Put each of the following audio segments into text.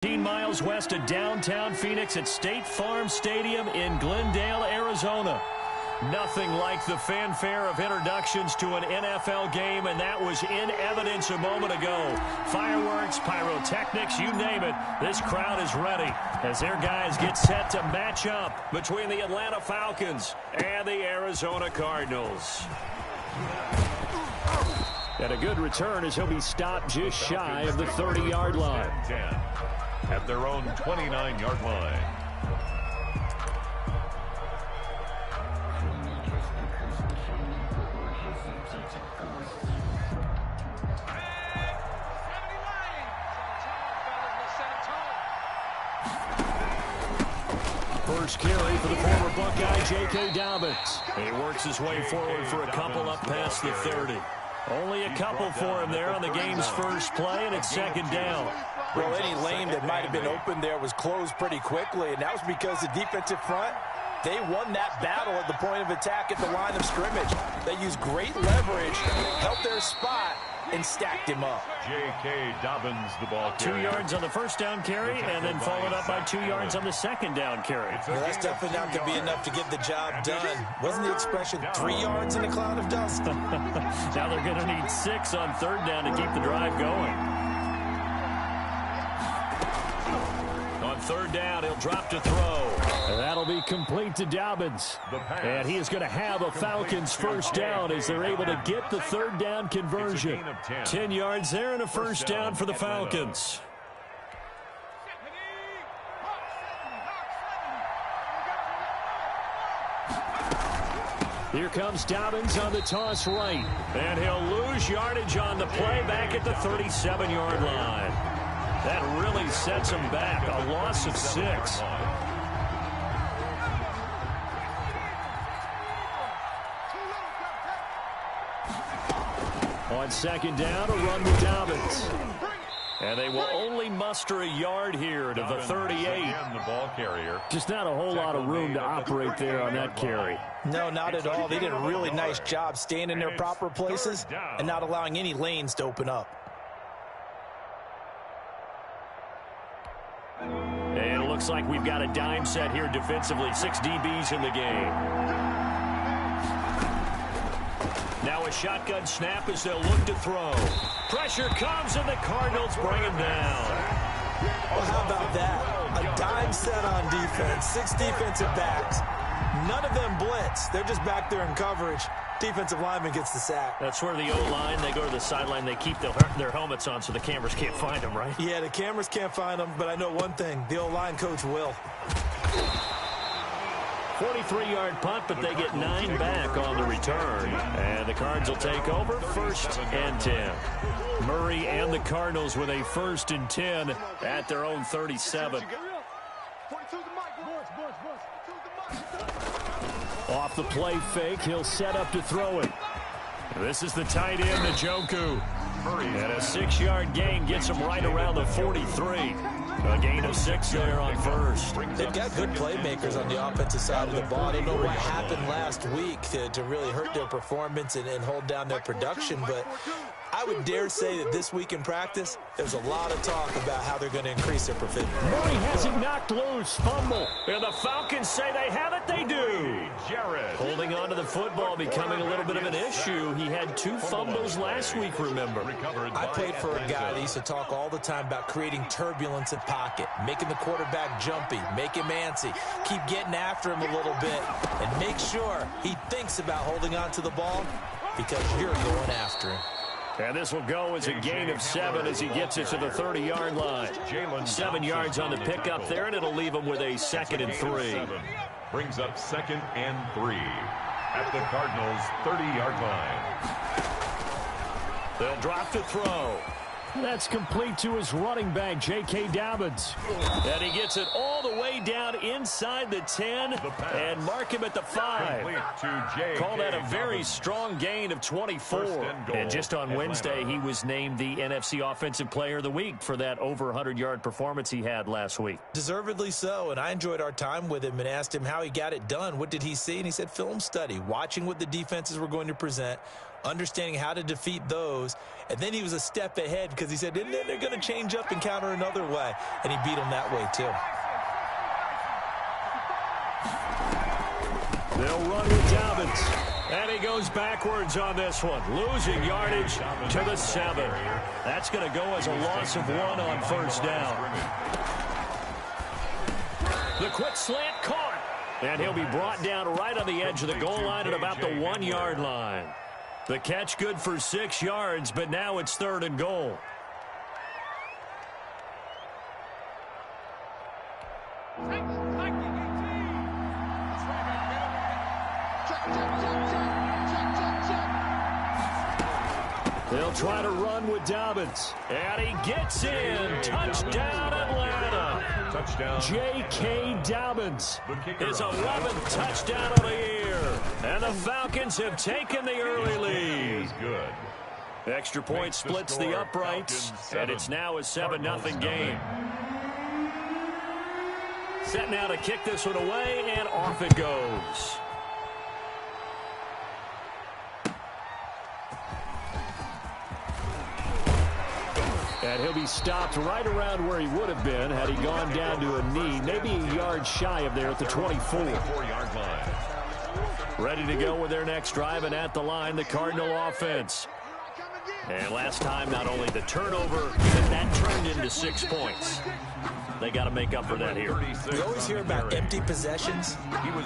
Miles west of downtown Phoenix at State Farm Stadium in Glendale, Arizona. Nothing like the fanfare of introductions to an NFL game, and that was in evidence a moment ago. Fireworks, pyrotechnics, you name it. This crowd is ready as their guys get set to match up between the Atlanta Falcons and the Arizona Cardinals. And a good return as he'll be stopped just shy of the 30-yard line. At their own 29-yard line. First carry for the former Buckeye, J.K. Dobbins. He works his way forward for a couple up past the 30. Only a couple for him there on the game's first play, and it's second down. Well, any lane that might have been open there was closed pretty quickly, and that was because the defensive front, they won that battle at the point of attack at the line of scrimmage. They used great leverage, held their spot, and stacked him up. J.K. Dobbins, the ball carrier. 2 yards on the first down carry, and then followed up by 2 yards on the second down carry. Well, that's definitely not going to be enough to get the job done. Wasn't the expression 3 yards in a cloud of dust? Now they're going to need 6 on third down to keep the drive going. On third down, he'll drop to throw. And that'll be complete to Dobbins. And he is going to have a Falcons first down as they're able to get the third down conversion. 10 yards there and a first down for the Falcons. Here comes Dobbins on the toss right. And he'll lose yardage on the play back at the 37-yard line. That really sets him back. A loss of 6. On second down, a run with Dobbins. And they will only muster a yard here to the 38. The ball carrier. Just not a whole lot of room to operate there on that carry. No, not at all. They did a really nice job staying in their proper places and not allowing any lanes to open up. And it looks like we've got a dime set here defensively. 6 DBs in the game. Now a shotgun snap as they'll look to throw. Pressure comes and the Cardinals bring him down. Well, how about that? A dime set on defense. 6 defensive backs. None of them blitz. They're just back there in coverage. Defensive lineman gets the sack. That's where the O-line, they go to the sideline, they keep their helmets on so the cameras can't find them, right? Yeah, the cameras can't find them, but I know one thing. The O-line coach will. 43-yard punt, but they get 9 back on the return. And the Cards will take over, 1st and 10. Murray and the Cardinals with a 1st and 10 at their own 37. Off the play fake, he'll set up to throw it. This is the tight end, Njoku. And a 6-yard gain gets him right around the 43. A gain of 6 there on first. They've got good playmakers on the offensive side of the ball. I don't know what happened last week to really hurt their performance and hold down their production, but I would dare say that this week in practice, there's a lot of talk about how they're going to increase their proficiency. Murray has it knocked loose. Fumble. And the Falcons say they have it. They do. Holding on to the football becoming a little bit of an issue. He had 2 fumbles last week, remember. I played for a guy that used to talk all the time about creating turbulence in pocket, making the quarterback jumpy, make him antsy, keep getting after him a little bit, and make sure he thinks about holding on to the ball because you're going after him. And this will go as a gain of 7 as he gets it to the 30-yard line. 7 yards on the pickup there, and it'll leave him with a 2nd and 3. Brings up 2nd and 3 at the Cardinals' 30-yard line. They'll drop to throw. That's complete to his running back, J.K. Dobbins. And he gets it all the way down inside the 10 and mark him at the 5. Call that a very strong gain of 24. And just on Wednesday, he was named the NFC Offensive Player of the Week for that over 100-yard performance he had last week. Deservedly so, and I enjoyed our time with him and asked him how he got it done. What did he see? And he said film study, watching what the defenses were going to present, understanding how to defeat those. And then he was a step ahead because he said, and then they're going to change up and counter another way. And he beat them that way, too. They'll run with Dobbins. And he goes backwards on this one, losing yardage to the 7. That's going to go as a loss of 1 on first down. The quick slant caught. And he'll be brought down right on the edge of the goal line at about the 1-yard line. The catch good for 6 yards, but now it's 3rd and goal. They'll try to run with Dobbins. And he gets in. Touchdown, Atlanta. Touchdown. J.K. Dobbins. His 11th touchdown of the year. And the Falcons have taken the early lead. Good. Extra point splits the uprights. And it's now a 7-0 game. Set now to kick this one away, and off it goes. And he'll be stopped right around where he would have been had he gone down to a knee, maybe a yard shy of there at the 24-yard line. Ready to go with their next drive, and at the line, the Cardinal offense. And last time, not only the turnover, but that turned into 6 points. They got to make up for that here. We always hear about empty possessions,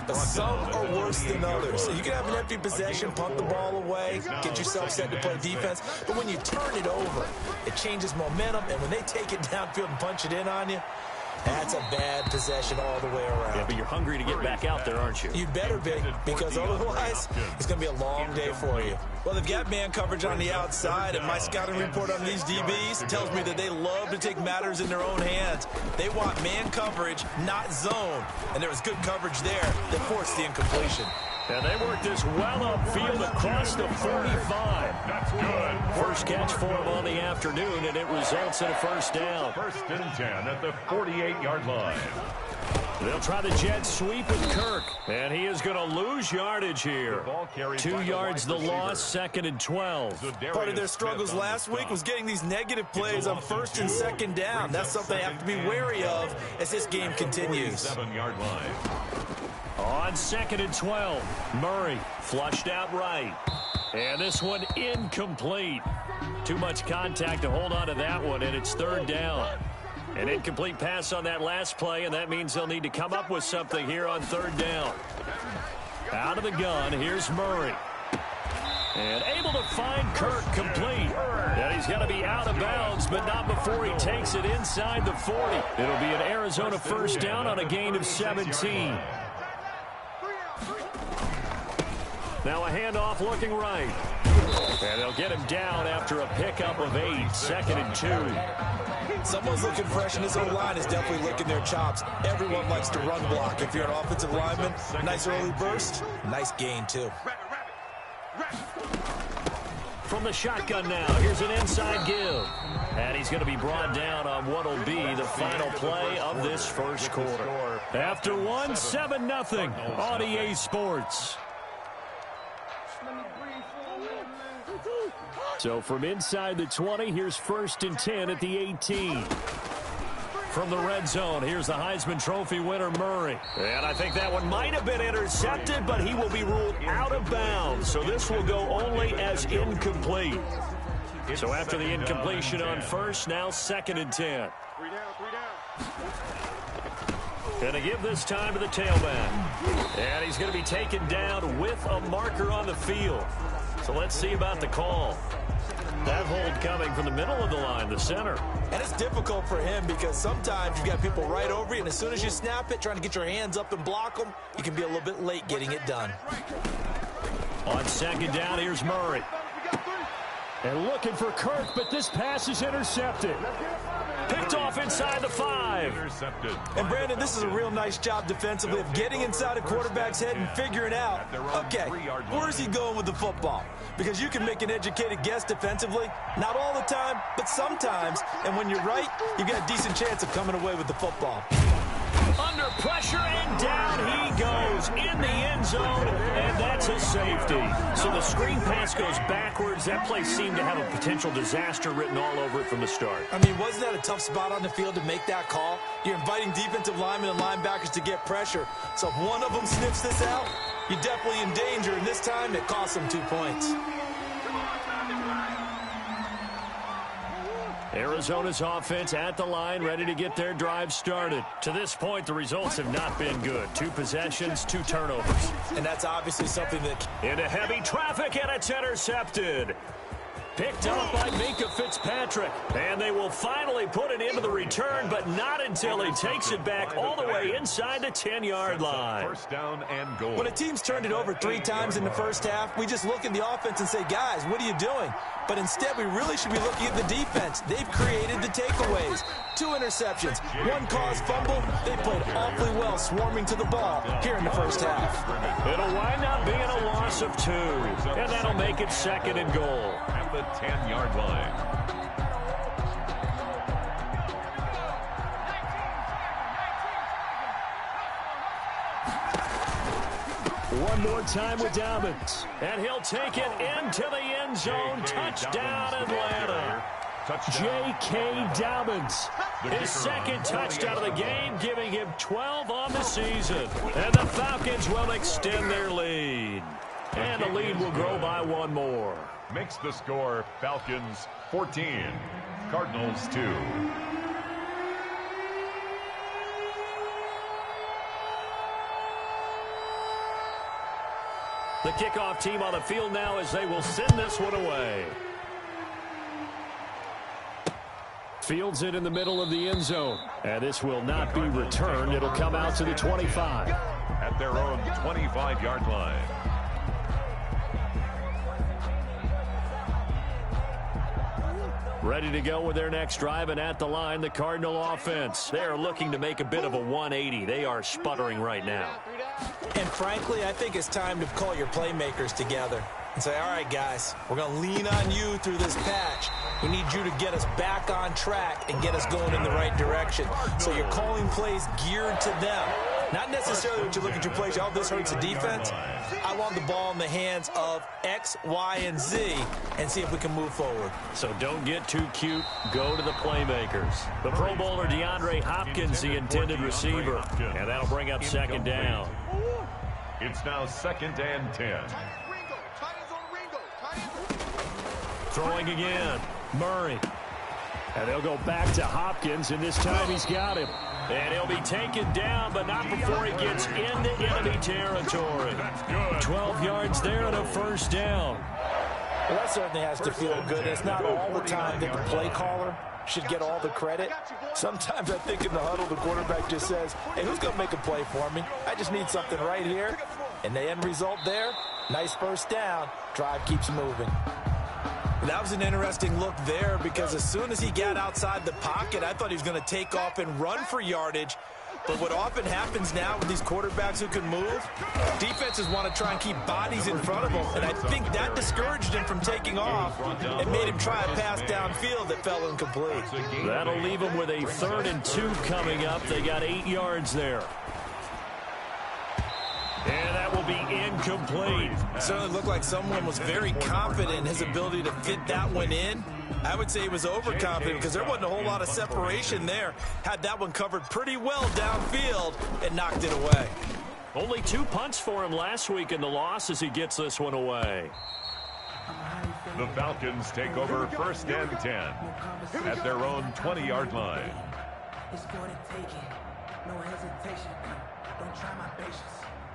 but some are worse than others. So you can have an empty possession, punt the ball away, get yourself set to play defense. But when you turn it over, it changes momentum. And when they take it downfield and punch it in on you, that's a bad possession all the way around. Yeah, but you're hungry to get back out there, aren't you? You better be, because otherwise it's going to be a long day for you. Well, they've got man coverage on the outside, and my scouting report on these DBs tells me that they love to take matters in their own hands. They want man coverage, not zone. And there was good coverage there that forced the incompletion. And they work this well upfield across the 45. That's good. First catch for him on the afternoon, and it results in a first down. 1st and 10 at the 48-yard line. They'll try the jet sweep with Kirk, and he is going to lose yardage here. 2 yards the loss, 2nd and 12. Part of their struggles last week was getting these negative plays on 1st and 2nd down. That's something they have to be wary of as this game continues. 7-yard line. On 2nd and 12, Murray flushed out right. And this one incomplete. Too much contact to hold on to that one, and it's 3rd down. An incomplete pass on that last play, and that means they'll need to come up with something here on 3rd down. Out of the gun, here's Murray. And able to find Kirk complete. And he's going to be out of bounds, but not before he takes it inside the 40. It'll be an Arizona first down on a gain of 17. Now a handoff looking right. And they'll get him down after a pickup of 8, 2nd and 2. Someone's looking fresh, and this O-line is definitely licking their chops. Everyone likes to run block. If you're an offensive lineman, nice early burst, nice gain, too. From the shotgun now, here's an inside give. And he's going to be brought down on what will be the final play of this first quarter. After one, 7-0 on EA Sports. So from inside the 20, here's 1st and 10 at the 18. From the red zone, here's the Heisman Trophy winner, Murray. And I think that one might have been intercepted, but he will be ruled out of bounds. So this will go only as incomplete. So after the incompletion on 1st, now 2nd and 10. Going to give this time to the tailback. And he's going to be taken down with a marker on the field. So let's see about the call. That hold coming from the middle of the line, the center. And it's difficult for him because sometimes you've got people right over you, and as soon as you snap it, trying to get your hands up and block them, you can be a little bit late getting it done. On 2nd down, here's Murray. And looking for Kirk, but this pass is intercepted. Picked off inside the 5. Intercepted. And Brandon, this is a real nice job defensively of getting inside a quarterback's head and figuring out, okay, where's he going with the football? Because you can make an educated guess defensively, not all the time, but sometimes. And when you're right, you've got a decent chance of coming away with the football. Under pressure, and down he goes in the end zone, and that's a safety. So the screen pass goes backwards. That play seemed to have a potential disaster written all over it from the start. I mean, wasn't that a tough spot on the field to make that call? You're inviting defensive linemen and linebackers to get pressure. So if one of them sniffs this out, you're definitely in danger, and this time it cost them 2 points. Arizona's offense at the line, ready to get their drive started. To this point, the results have not been good. 2 possessions, 2 turnovers. And that's obviously something that... Into heavy traffic, and it's intercepted. Picked up by Minka Fitzpatrick. And they will finally put it into the return, but not until he takes it back all the way inside the 10-yard line. First down and goal. When a team's turned it over 3 times in the first half, we just look at the offense and say, guys, what are you doing? But instead, we really should be looking at the defense. They've created the takeaways. 2 interceptions, 1 caused fumble. They played awfully well swarming to the ball here in the first half. It'll wind up being a loss of 2, and that'll make it 2nd and goal. At the 10-yard line. One more time with Dobbins. And he'll take it into the end zone. Touchdown, Atlanta. J.K. Dobbins. His 2nd touchdown of the game, giving him 12 on the season. And the Falcons will extend their lead. And the lead will grow by 1 more. Makes the score Falcons 14, Cardinals 2. The kickoff team on the field now as they will send this one away. Fields it in the middle of the end zone. And this will not be returned. It'll come out to the 25. At their own 25-yard line. Ready to go with their next drive, and at the line, the Cardinal offense. They are looking to make a bit of a 180. They are sputtering right now. And frankly, I think it's time to call your playmakers together and say, all right, guys, we're going to lean on you through this patch. We need you to get us back on track and get us going in the right direction. So you're calling plays geared to them. Not necessarily what you look at your plays, oh, this hurts the defense. I want the ball in the hands of X, Y, and Z and see if we can move forward. So don't get too cute. Go to the playmakers. The Pro Bowler DeAndre Hopkins, the intended receiver. And that'll bring up 2nd down. It's now 2nd and 10. Throwing again. Murray. And they'll go back to Hopkins, and this time he's got him. And he'll be taken down, but not before he gets into enemy territory. 12 yards there and a 1st down. Well, that certainly has to feel good. It's not all the time that the play caller should get all the credit. Sometimes I think in the huddle, the quarterback just says, hey, who's going to make a play for me? I just need something right here. And the end result there, nice 1st down. Drive keeps moving. That was an interesting look there because as soon as he got outside the pocket, I thought he was going to take off and run for yardage. But what often happens now with these quarterbacks who can move, defenses want to try and keep bodies in front of them. And I think that discouraged him from taking off and made him try a pass downfield that fell incomplete. That'll leave him with a 3rd and 2 coming up. They got 8 yards there. And that will be incomplete. It certainly looked like someone was very confident in his ability to fit that one in. I would say he was overconfident because there wasn't a whole lot of separation there. Had that one covered pretty well downfield and knocked it away. Only 2 punts for him last week in the loss as he gets this one away. The Falcons take over 1st and 10 at their own 20-yard line. It's for the taking. No hesitation. Don't try my patience.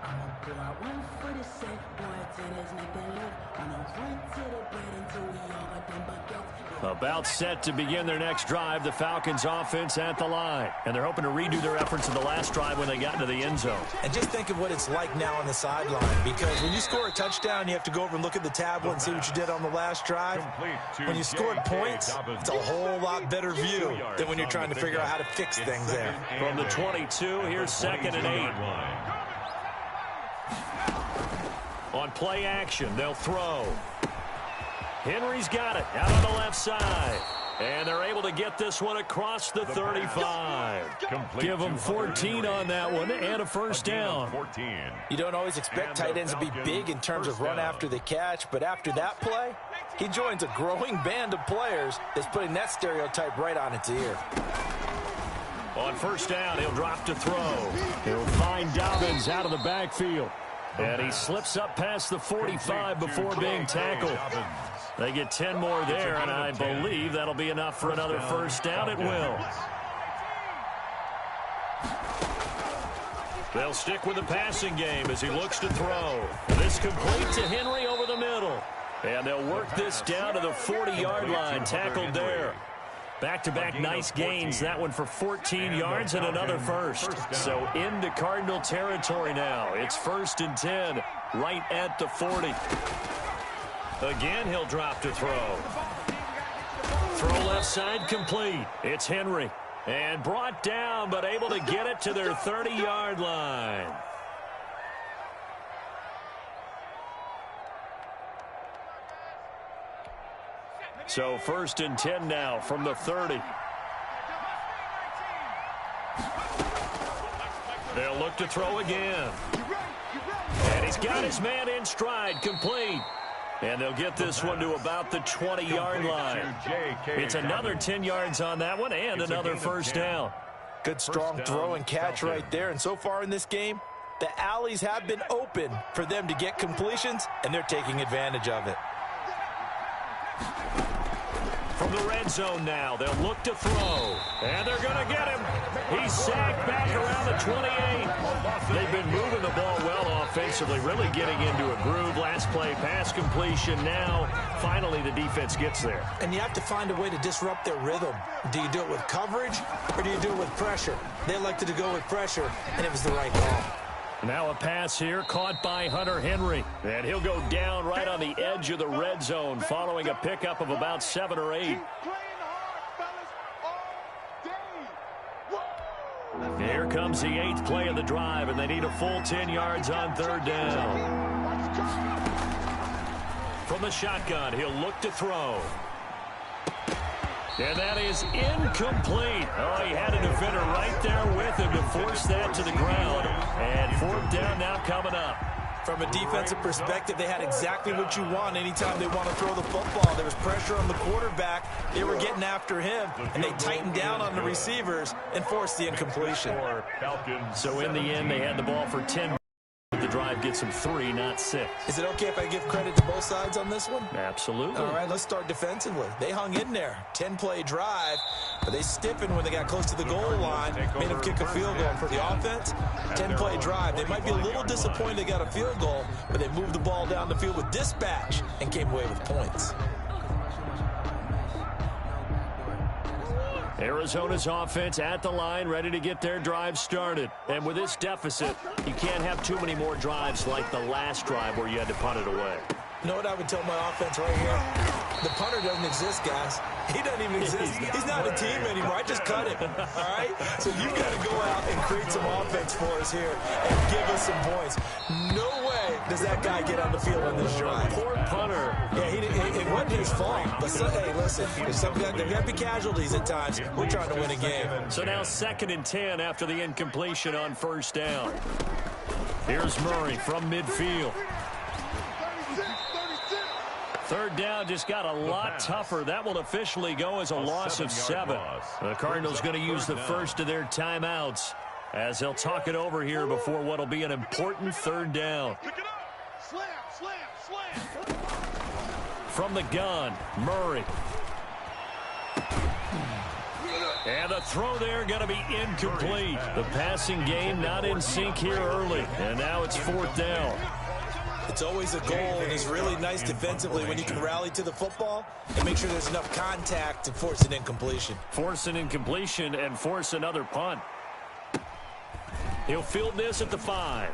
I'm gonna pull out 1 for the set, boy, till there's nothing left. I'm gonna run to the bread until we all got them buckets. About set to begin their next drive, the Falcons offense at the line. And they're hoping to redo their efforts in the last drive when they got into the end zone. And just think of what it's like now on the sideline, because when you score a touchdown, you have to go over and look at the tablet and see what you did on the last drive. When you scored points, it's a whole lot better view than when you're trying to figure out how to fix things there. From the 22, here's 2nd and 8. On play action, they'll throw. Henry's got it out on the left side. And they're able to get this one across the 35. Give them 14 on that one and a first down. You don't always expect tight ends to be big in terms of run after the catch, but after that play, he joins a growing band of players that's putting that stereotype right on its ear. On first down, he'll drop to throw. He'll find Dobbins out of the backfield. And he slips up past the 45 before being tackled. They get 10 more there, and I believe that'll be enough for another first down. It will. They'll stick with the passing game as he looks to throw. This complete to Henry over the middle. And they'll work this down to the 40-yard line, tackled there. Back-to-back nice gains, that one for 14 yards and another first. So into Cardinal territory now. It's 1st and 10, right at the 40. Again, he'll drop to throw. Throw left side complete. It's Henry. And brought down, but able to get it to their 30-yard line. So 1st and 10 now from the 30. They'll look to throw again. And he's got his man in stride, complete. And they'll get this one to about the 20-yard line. It's another 10 yards on that one and another first down. Good strong throw and catch right there. And so far in this game, the alleys have been open for them to get completions, and they're taking advantage of it. From the red zone now, they'll look to throw. And they're going to get him. He's sacked back around the 28. They've been moving the ball well offensively, really getting into a groove. Last play, pass completion. Now, finally, the defense gets there. And you have to find a way to disrupt their rhythm. Do you do it with coverage, or do you do it with pressure? They elected to go with pressure, and it was the right call. Now a pass here caught by Hunter Henry. And he'll go down right on the edge of the red zone following a pickup of about 7 or 8. Here comes the 8th play of the drive, and they need a full 10 yards on 3rd down. From the shotgun, he'll look to throw. And that is incomplete. Oh, he had a defender right there with him to force that to the ground. And 4th down now coming up. From a defensive perspective, they had exactly what you want anytime they want to throw the football. There was pressure on the quarterback. They were getting after him, and they tightened down on the receivers and forced the incompletion. So in the end, they had the ball for 10. The drive gets them 3, not 6. Is it okay if I give credit to both sides on this one? Absolutely. All right, let's start defensively. They hung in there. 10-play drive, but they stiffened when they got close to the goal line, made them kick a field goal. For the offense, 10-play drive. They might be a little disappointed they got a field goal, but they moved the ball down the field with dispatch and came away with points. Arizona's offense at the line, ready to get their drive started. And with this deficit, you can't have too many more drives like the last drive where you had to punt it away. You know what I would tell my offense right here? The punter doesn't exist, guys. He doesn't even exist. He's not a team anymore. I just cut him, all right? So you've got to go out and create some offense for us here and give us some points. No way does that guy get on the field on this drive. Poor punter. Yeah, it wasn't his fault. But, hey, listen, there got to be casualties at times. We're trying to win a game. So now 2nd and 10 after the incompletion on 1st down. Here's Murray from midfield. 3rd down just got a lot tougher. That will officially go as a loss of 7. The Cardinals going to use the first of their timeouts as they'll talk it over here before what will be an important 3rd down. From the gun, Murray. And the throw there going to be incomplete. The passing game not in sync here early. And now it's 4th down. It's always a goal, and it's really nice defensively when you can rally to the football and make sure there's enough contact to force an incompletion. Force an incompletion and force another punt. He'll field this at the 5.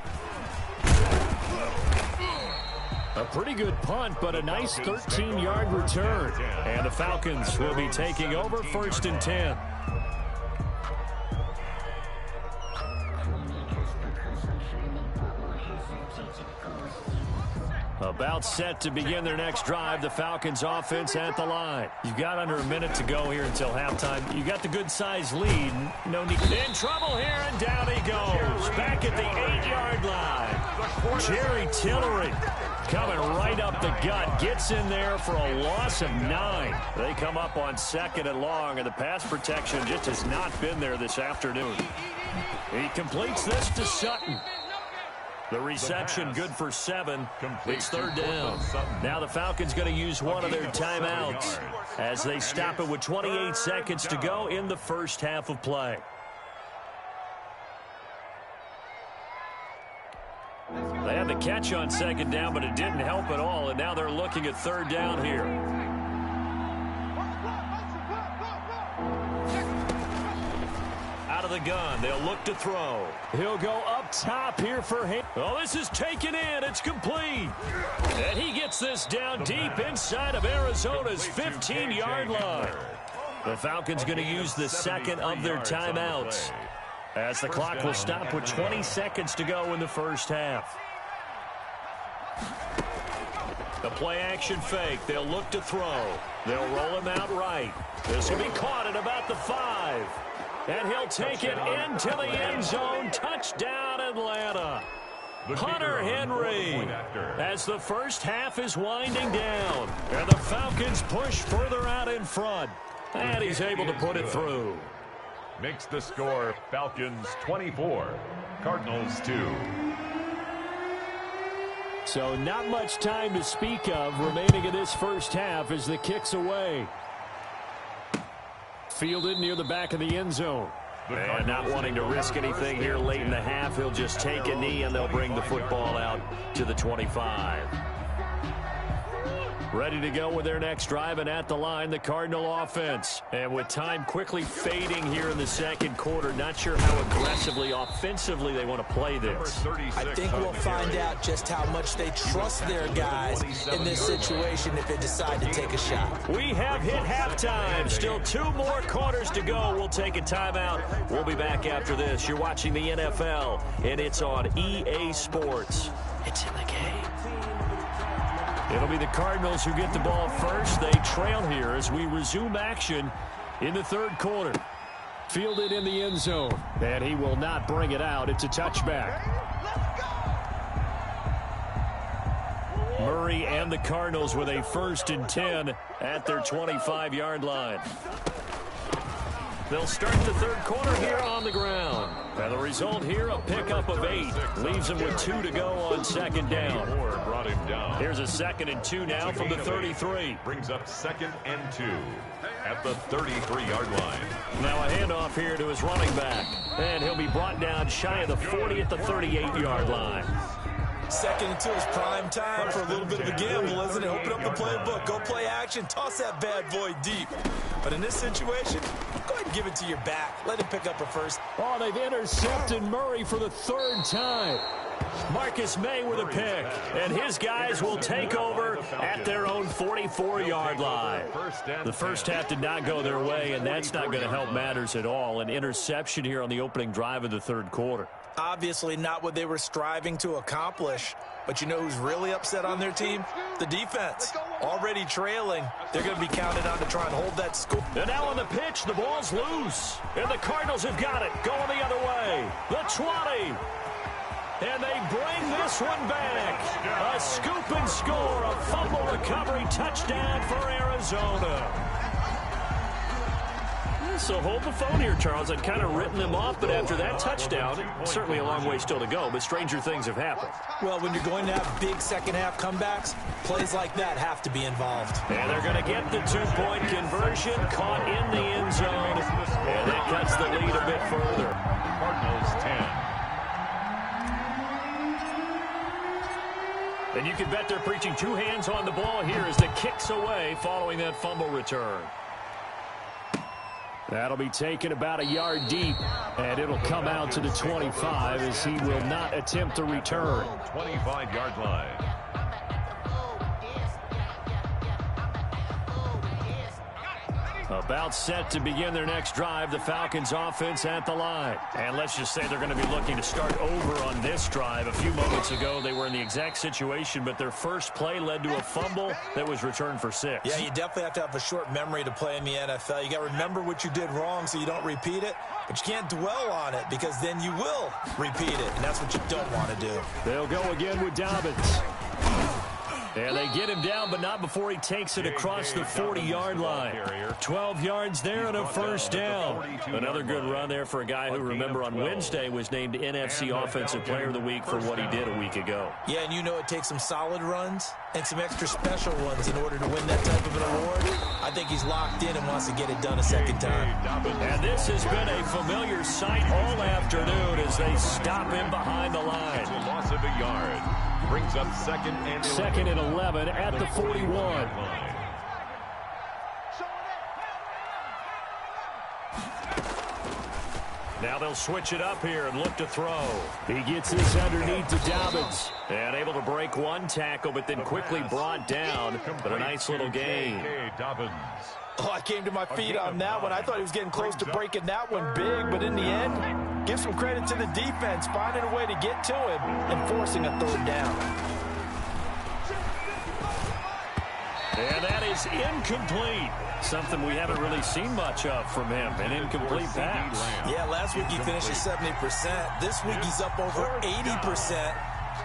A pretty good punt, but a nice 13-yard return. And the Falcons will be taking over 1st and 10. About set to begin their next drive, the Falcons offense at the line. You've got under a minute to go here until halftime. You got the good-sized lead. No need. In trouble here, and down he goes. Back at the 8-yard line. Jerry Tillery coming right up the gut. Gets in there for a loss of 9. They come up on 2nd and long, and the pass protection just has not been there this afternoon. He completes this to Sutton. The reception good for 7. It's 3rd down. Now the Falcons going to use one of their timeouts as they stop it with 28 seconds to go in the first half of play. They had the catch on 2nd down, but it didn't help at all, and now they're looking at 3rd down here. Out of the gun, they'll look to throw. He'll go up top here for him. Oh, this is taken in. It's complete. And he gets this down deep inside of Arizona's 15-yard line. The Falcons going to use the 2nd of their timeouts, as the clock will stop with 20 seconds to go in the first half. The play-action fake. They'll look to throw. They'll roll him out right. This will be caught at about the 5. And he'll take it into the end zone. Touchdown, Atlanta. Hunter Henry, as the first half is winding down. And the Falcons push further out in front. And he's able to put it through. Makes the score Falcons 24, Cardinals 2. So not much time to speak of remaining in this first half as the kick's away. Fielded near the back of the end zone. And not wanting to risk anything here late in the half, he'll just take a knee and they'll bring the football out to the 25. Ready to go with their next drive, and at the line, the Cardinal offense. And with time quickly fading here in the second quarter, not sure how aggressively, offensively they want to play this. I think we'll find out just how much they trust their guys in this situation if they decide to take a shot. We have hit halftime. Still 2 more quarters to go. We'll take a timeout. We'll be back after this. You're watching the NFL, and it's on EA Sports. It's in the game. It'll be the Cardinals who get the ball first. They trail here as we resume action in the third quarter. Fielded in the end zone, and he will not bring it out. It's a touchback. Murray and the Cardinals with a 1st and 10 at their 25-yard line. They'll start the third quarter here on the ground. And the result here, a pickup of 8. Leaves them with 2 to go on 2nd down. Brought him down. Here's a 2nd and 2 now from the 33. Brings up 2nd and 2 at the 33-yard line. Now a handoff here to his running back. And he'll be brought down shy of the 40 at the 38-yard line. 2nd and 2 is prime time for a little bit of a gamble, isn't it? Open up the playbook, go play action, toss that bad boy deep. But in this situation, go ahead and give it to your back. Let him pick up a first. Oh, they've intercepted Murray for the 3rd time. Marcus May with a pick, and his guys will take over at their own 44-yard line. The first half did not go their way, and that's not going to help matters at all. An interception here on the opening drive of the third quarter. Obviously not what they were striving to accomplish. But you know who's really upset on their team? The defense. Already trailing. They're going to be counted on to try and hold that score. And now on the pitch, the ball's loose. And the Cardinals have got it. Going the other way. The 20. And they bring this one back. A scoop and score. A fumble recovery touchdown for Arizona. So hold the phone here, Charles. I'd kind of written them off, but after that touchdown, certainly a long way still to go, but stranger things have happened. Well, when you're going to have big second-half comebacks, plays like that have to be involved. And they're going to get the 2-point conversion, caught in the end zone, and that cuts the lead a bit further. Cardinals 10. And you can bet they're preaching 2 hands on the ball here as the kick's away following that fumble return. That'll be taken about a yard deep, and it'll come out to the 25 as he will not attempt to return. 25-yard line. About set to begin their next drive, the Falcons offense at the line. And let's just say they're going to be looking to start over on this drive. A few moments ago, they were in the exact situation, but their first play led to a fumble that was returned for 6. Yeah, you definitely have to have a short memory to play in the NFL. You got to remember what you did wrong so you don't repeat it, but you can't dwell on it because then you will repeat it, and that's what you don't want to do. They'll go again with Dobbins. And they get him down, but not before he takes it across the 40-yard line. 12 yards there and a first down. Another good run there for a guy who, remember, on Wednesday was named NFC Offensive Player of the Week for what he did a week ago. Yeah, and you know it takes some solid runs and some extra special ones in order to win that type of an award. I think he's locked in and wants to get it done a second time. And this has been a familiar sight all afternoon as they stop him behind the line. It's a loss of a yard. Brings up second and 11 at the 41. Now they'll switch it up here and look to throw. He gets this underneath to Dobbins. And able to break one tackle, but then quickly brought down. But a nice little gain. Oh, I came to my feet on that one. I thought he was getting close to breaking that one big, but in the end, give some credit to the defense, finding a way to get to him and forcing a third down. And that is incomplete. Something we haven't really seen much of from him, an incomplete pass. Yeah, last week he finished at 70%. This week he's up over 80%.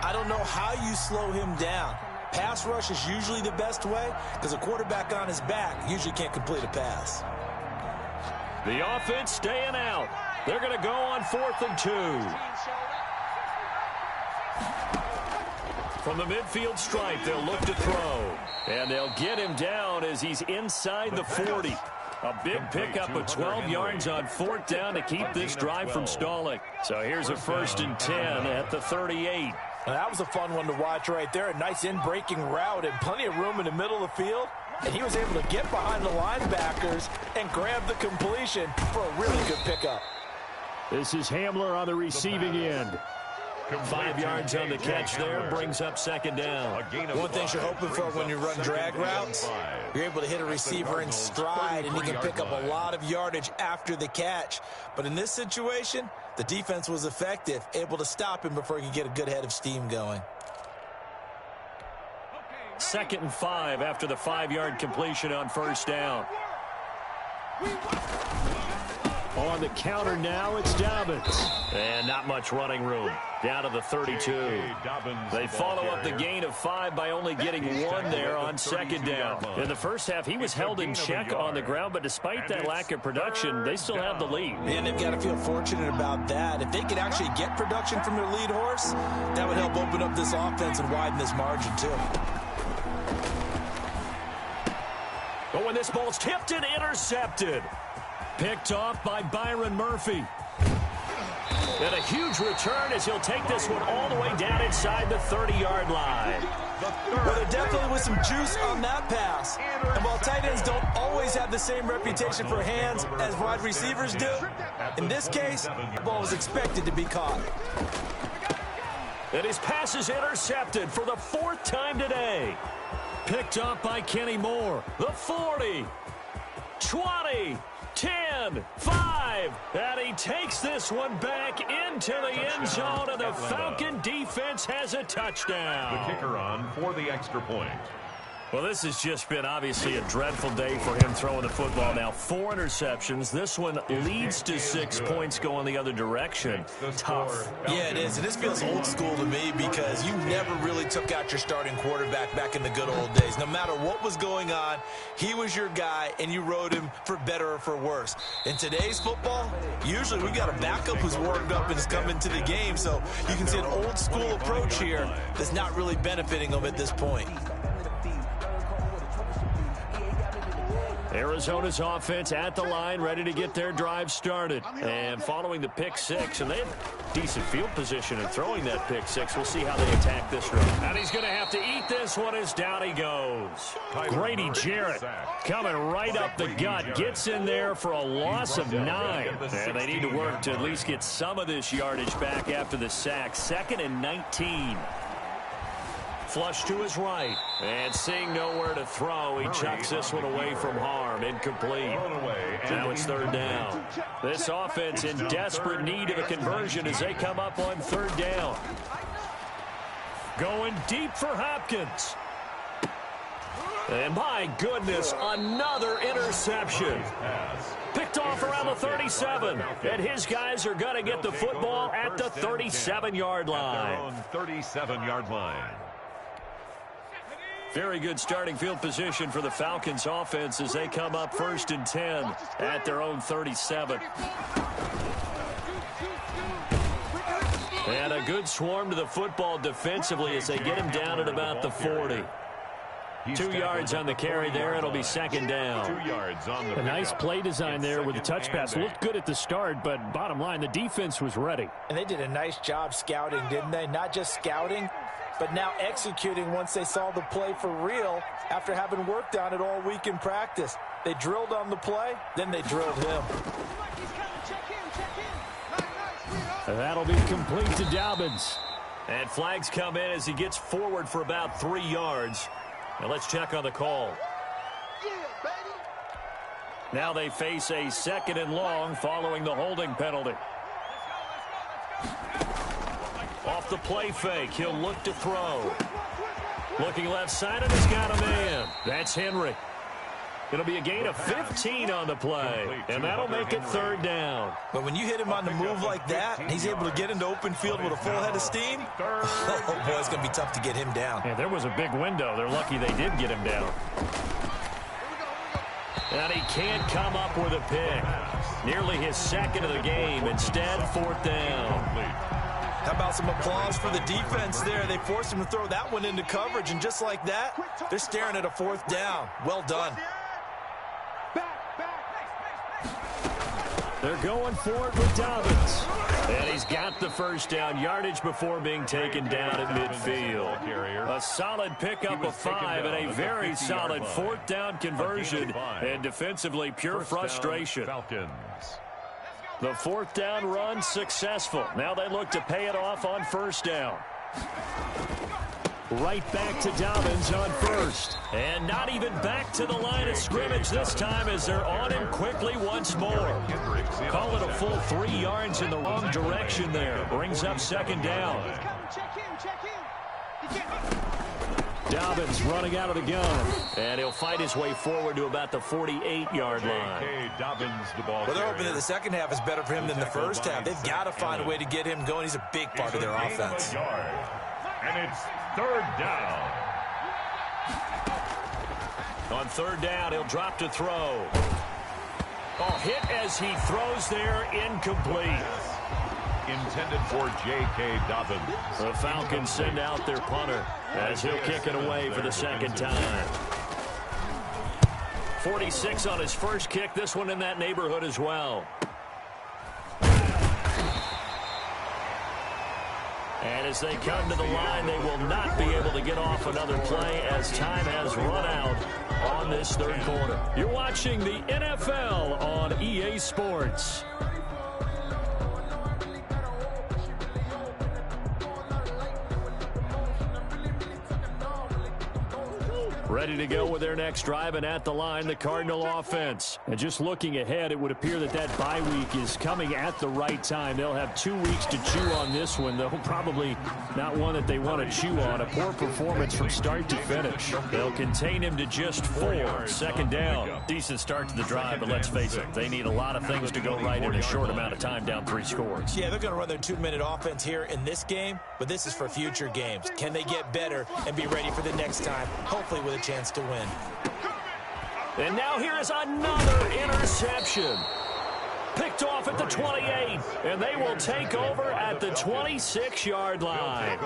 I don't know how you slow him down. Pass rush is usually the best way because a quarterback on his back usually can't complete a pass. The offense staying out. They're going to go on 4th and 2. From the midfield stripe, they'll look to throw. And they'll get him down as he's inside the 40. A big pickup of 12 yards on 4th down to keep this drive from stalling. So here's a 1st and 10 at the 38. Now, that was a fun one to watch right there. A nice in-breaking route and plenty of room in the middle of the field. And he was able to get behind the linebackers and grab the completion for a really good pickup. This is Hamler on the receiving end. 5 yards on the catch there, brings up 2nd down. One thing you're hoping for when you run drag routes, you're able to hit a receiver in stride, and he can pick up a lot of yardage after the catch. But in this situation, the defense was effective, able to stop him before he could get a good head of steam going. 2nd and 5 after the 5-yard completion on 1st down. On the counter now, it's Dobbins. And not much running room. Down to the 32. They follow up the gain of 5 by only getting 1 there on 2nd down. In the first half, he was held in check on the ground, but despite that lack of production, they still have the lead. And they've got to feel fortunate about that. If they could actually get production from their lead horse, that would help open up this offense and widen this margin, too. Oh, and this ball's tipped and intercepted. Picked off by Byron Murphy. And a huge return as he'll take this one all the way down inside the 30-yard line. Well, there definitely was some juice on that pass. And while tight ends don't always have the same reputation for hands as wide receivers do, in this case, the ball was expected to be caught. And his pass is intercepted for the 4th time today. Picked up by Kenny Moore. The 40, 20, 10, 5, and he takes this one back into the end zone, and the Falcon defense has a touchdown. The kicker on for the extra point. Well, this has just been obviously a dreadful day for him throwing the football. Now 4 interceptions. This one leads to 6 points going the other direction. Tough. Yeah, it is. And this feels old school to me because you never really took out your starting quarterback back in the good old days. No matter what was going on, he was your guy, and you rode him for better or for worse. In today's football, usually we got a backup who's warmed up and is coming to the game. So you can see an old school approach here that's not really benefiting them at this point. Arizona's offense at the line, ready to get their drive started. And following the pick 6, and they have decent field position in throwing that pick 6. We'll see how they attack this run. And he's going to have to eat this one as down he goes. Grady Jarrett coming right up the gut, gets in there for a loss of 9. And they need to work to at least get some of this yardage back after the sack. 2nd and 19. flush to his right. And seeing nowhere to throw, he chucks this one away from harm. Incomplete. Now it's third down. This offense in desperate need of a conversion as they come up on third down. Going deep for Hopkins. And my goodness, another interception. Picked off around the 37. And his guys are going to get the football at the 37-yard line. 37-yard line. Very good starting field position for the Falcons offense as they come up 1st and 10 at their own 37. And a good swarm to the football defensively as they get him down at about the 40. 2 yards on the carry there. It'll be second down. 2 yards on the A nice play design there with the touch pass. Looked good at the start, but bottom line, the defense was ready. And they did a nice job scouting, didn't they? Not just scouting, but now executing once they saw the play for real after having worked on it all week in practice. They drilled on the play, then they drilled him. That'll be complete to Dobbins. And flags come in as he gets forward for about 3 yards. Now let's check on the call. Now they face a 2nd and long following the holding penalty. Off the play fake, he'll look to throw. Looking left side, and he's got a man. That's Henry. It'll be a gain of 15 on the play, and that'll make it third down. But when you hit him on the move like that, and he's able to get into open field with a full head of steam, oh boy, it's going to be tough to get him down. Yeah, there was a big window. They're lucky they did get him down. And he can't come up with a pick. Nearly his 2nd of the game. Instead, 4th down. How about some applause for the defense there? They forced him to throw that one into coverage, and just like that, they're staring at a 4th down. Well done. They're going for it with Dobbins. And he's got the first down yardage before being taken down at midfield. A solid pickup of 5 and a very solid 4th down conversion. And defensively, pure frustration. The 4th down run successful. Now they look to pay it off on 1st down. Right back to Dobbins on 1st. And not even back to the line of scrimmage this time as they're on him quickly once more. Call it a full 3 yards in the wrong direction there. Brings up 2nd down. Dobbins running out of the gun. And he'll fight his way forward to about the 48-yard line. Well, they're hoping that the second half is better for him than the first half. They've got to find a way to get him going. He's a big part of their offense. And it's third down. On 3rd down, he'll drop to throw. Oh, hit as he throws there, incomplete. Intended for J.K. Dobbins. The Falcons send out their punter as he'll kick it away for the 2nd time. 46 on his first kick, this one in that neighborhood as well. And as they come to the line, they will not be able to get off another play as time has run out on this 3rd quarter. You're watching the NFL on EA Sports. Ready to go with their next drive, and at the line, the Cardinal offense. And just looking ahead, it would appear that that bye week is coming at the right time. They'll have 2 weeks to chew on this one, though probably not one that they want to chew on. A poor performance from start to finish. They'll contain him to just 4. 2nd down. Decent start to the drive, but let's face it, they need a lot of things to go right in a short amount of time, down 3 scores. Yeah, they're going to run their 2-minute offense here in this game, but this is for future games. Can they get better and be ready for the next time, hopefully with a chance to win? And now here is another interception. Picked off at the 28, and they will take over at the 26-yard line.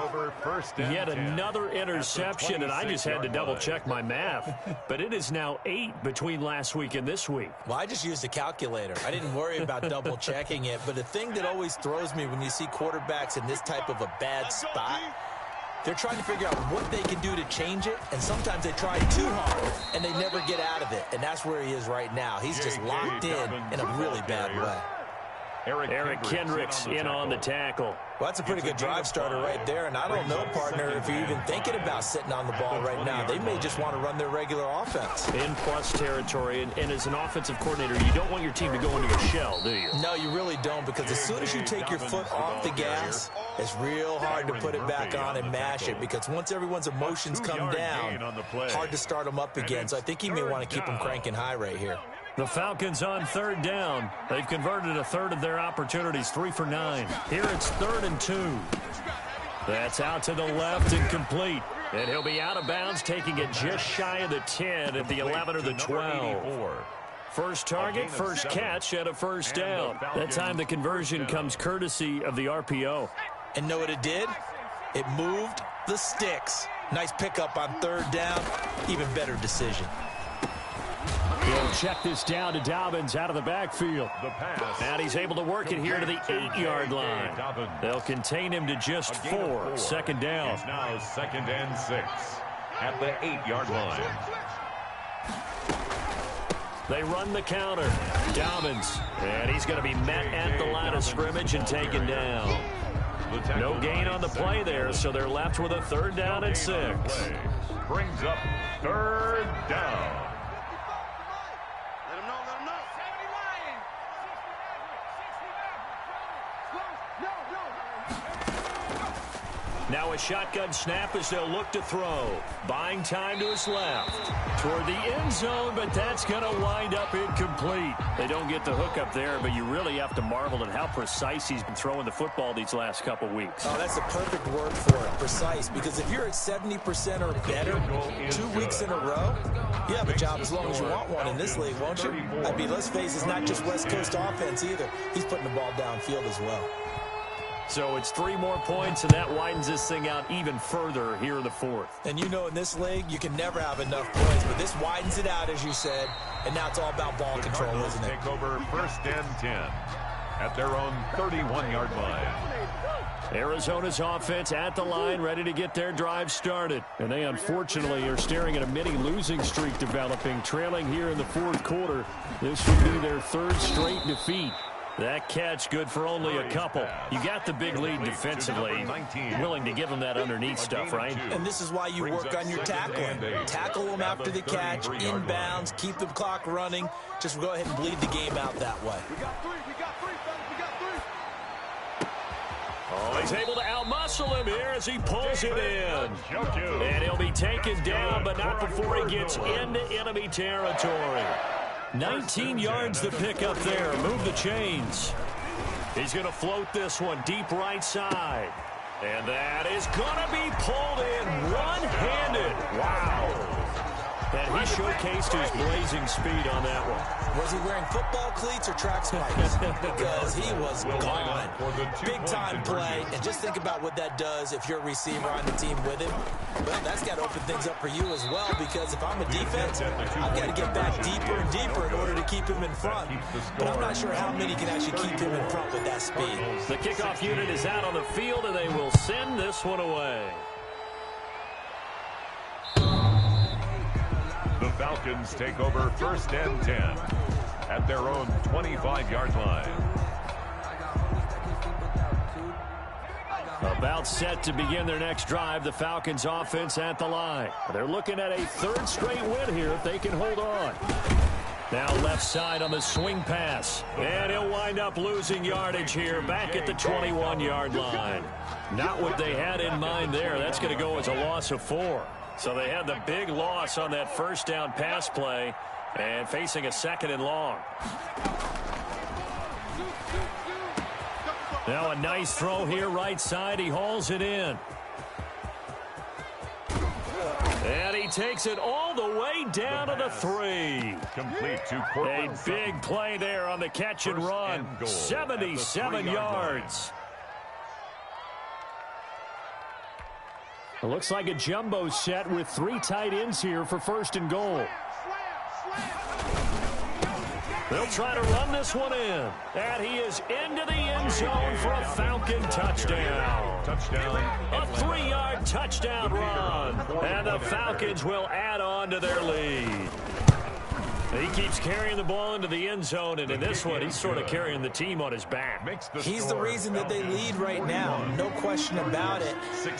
Yet another interception, and I just had to double-check my math. But it is now 8 between last week and this week. Well, I just used a calculator. I didn't worry about double-checking it. But the thing that always throws me when you see quarterbacks in this type of a bad spot, they're trying to figure out what they can do to change it, and sometimes they try too hard, and they never get out of it. And that's where he is right now. He's just locked in a really bad way. Eric Kendricks in on the tackle. Well, that's a pretty good drive starter right there, and I don't know, partner, if you're even thinking about sitting on the ball right now. They may just want to run their regular offense. In plus territory, and as an offensive coordinator, you don't want your team to go into a shell, do you? No, you really don't, because as soon as you take your foot off the gas, it's real hard to put it back on and mash it, because once everyone's emotions come down, hard to start them up again. So I think he may want to keep them cranking high right here. The Falcons on third down. They've converted a third of their opportunities, 3 for 9. Here it's 3rd and 2. That's out to the left and complete. And he'll be out of bounds, taking it just shy of the 10 at the 11 or the 12. First target, first catch at a first down. That time the conversion comes courtesy of the RPO. And know what it did? It moved the sticks. Nice pickup on 3rd down. Even better decision. He'll check this down to Dobbins out of the backfield. And he's able to work it here to the 8-yard line. They'll contain him to just 4. 2nd down. It's now 2nd and 6 at the 8-yard line. They run the counter. Dobbins. And he's going to be met at the line of scrimmage and taken down. No gain on the play there, so they're left with a 3rd down and 6. Brings up 3rd down. Now a shotgun snap as they'll look to throw. Buying time to his left. Toward the end zone, but that's going to wind up incomplete. They don't get the hook up there, but you really have to marvel at how precise he's been throwing the football these last couple weeks. Oh, that's a perfect word for it, precise. Because if you're at 70% or better 2 weeks in a row, you have a job as long as you want one in this league, won't you? I mean, let's face it, it's not just West Coast offense either. He's putting the ball downfield as well. So it's 3 more points, and that widens this thing out even further here in the 4th. And you know in this league, you can never have enough points, but this widens it out, as you said, and now it's all about ball control, isn't it? Take over 1st and 10 at their own 31-yard line. Arizona's offense at the line, ready to get their drive started. And they unfortunately are staring at a mini losing streak developing, trailing here in the 4th quarter. This would be their 3rd straight defeat. That catch good for only a couple. You got the big lead defensively. Willing to give them that underneath stuff, right? And this is why you work on your tackling. Tackle them after the catch, inbounds, keep the clock running. Just go ahead and bleed the game out that way. Oh, he's able to outmuscle him here as he pulls it in. And he'll be taken down, but not before he gets into enemy territory. 19 yards to pick up there. Move the chains. He's going to float this one deep right side. And that is going to be pulled in one-handed. Wow. And he showcased his blazing speed on that one. Was he wearing football cleats or track spikes? Because he was gone. Big-time play. And just think about what that does if you're a receiver on the team with him. Well, that's got to open things up for you as well, because if I'm a defense, I've got to get back deeper and deeper in order to keep him in front. But I'm not sure how many can actually keep him in front with that speed. The kickoff unit is out on the field, and they will send this one away. The Falcons take over 1st and 10 at their own 25-yard line. About set to begin their next drive, the Falcons offense at the line. They're looking at a 3rd straight win here if they can hold on. Now left side on the swing pass. And he'll wind up losing yardage here back at the 21-yard line. Not what they had in mind there. That's going to go as a loss of 4. So they had the big loss on that 1st down pass play and facing a 2nd and long. Now a nice throw here right side. He hauls it in. And he takes it all the way down to the 3. Complete to a big play there on the catch and run. 77 yards. It looks like a jumbo set with 3 tight ends here for 1st and goal. They'll try to run this one in. And he is into the end zone for a Falcon touchdown. A 3-yard touchdown run. And the Falcons will add on to their lead. He keeps carrying the ball into the end zone, and in this one, he's sort of carrying the team on his back. He's the reason that they lead right now. No question about it.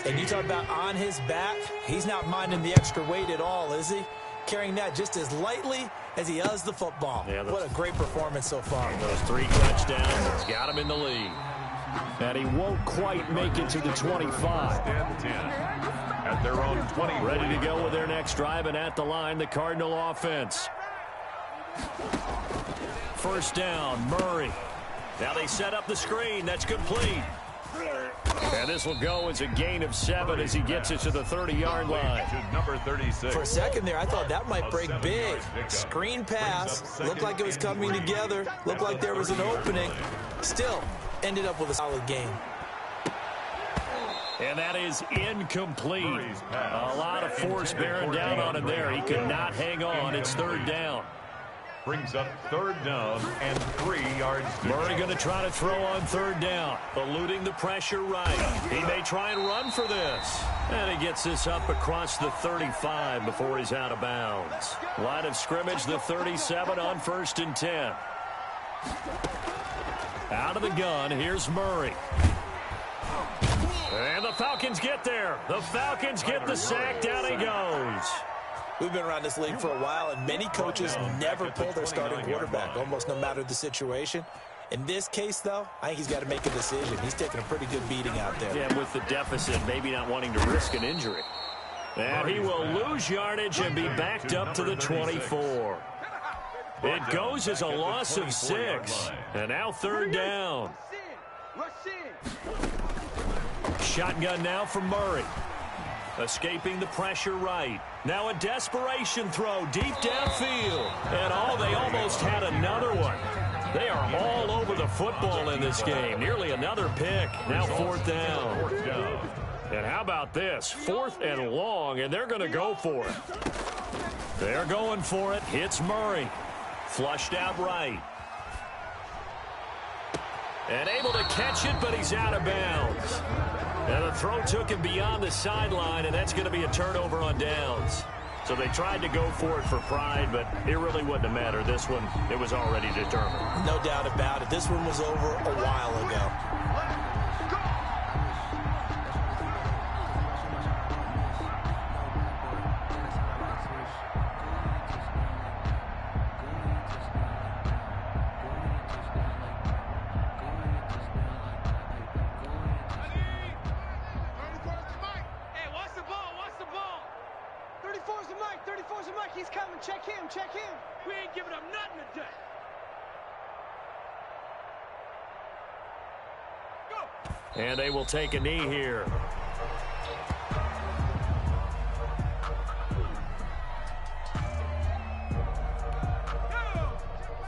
And you talk about on his back, he's not minding the extra weight at all, is he? Carrying that just as lightly as he does the football. Yeah, what a great performance so far. Those 3 touchdowns got him in the lead. And he won't quite make it to the 25. At their own 20. Ready to go with their next drive, and at the line, the Cardinal offense. First down, Murray. Now they set up the screen. That's complete. And this will go as a gain of 7 as he gets it to the 30-yard line. Number 36. For a second there, I thought that might break big. Screen pass. Looked like it was coming together. Looked like there was an opening. Still ended up with a solid game. And that is incomplete. A lot of force bearing down on him there. He could not hang on. It's 3rd down. Brings up 3rd down and 3 yards. Murray going to try to throw on 3rd down. Eluding the pressure right. He may try and run for this. And he gets this up across the 35 before he's out of bounds. Line of scrimmage, the 37 on 1st and 10. Out of the gun, here's Murray. And the Falcons get there. The Falcons get the sack. Down he goes. We've been around this league for a while, and many coaches never pull their starting quarterback, almost no matter the situation. In this case, though, I think he's got to make a decision. He's taking a pretty good beating out there. Yeah, with the deficit, maybe not wanting to risk an injury. And he will lose yardage and be backed up to the 24. It goes as a loss of 6. And now 3rd down. Shotgun now from Murray. Escaping the pressure right. Now a desperation throw deep downfield. And they almost had another one. They are all over the football in this game. Nearly another pick. Now 4th down. And how about this? 4th and long, and they're going to go for it. They're going for it. Hits Murray. Flushed out right. And able to catch it, but he's out of bounds. And the throw took him beyond the sideline, and that's going to be a turnover on downs. So they tried to go for it for pride, but it really wouldn't have mattered. This one, it was already determined. No doubt about it. This one was over a while ago. He's coming. Check him. Check him. We ain't giving up nothing today. Go. And they will take a knee here. Go.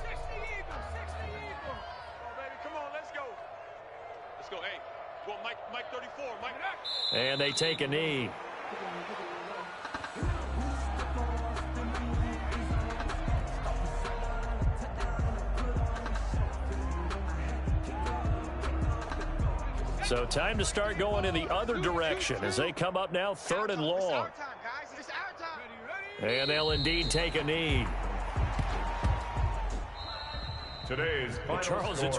60 Eagles. 60 Eagles. Oh, baby, come on. Let's go. Let's go. Hey, well, Mike 34. Mike. And they take a knee. So time to start going in the other direction as they come up now 3rd and long. And they'll indeed take a knee. Today's Charles, it's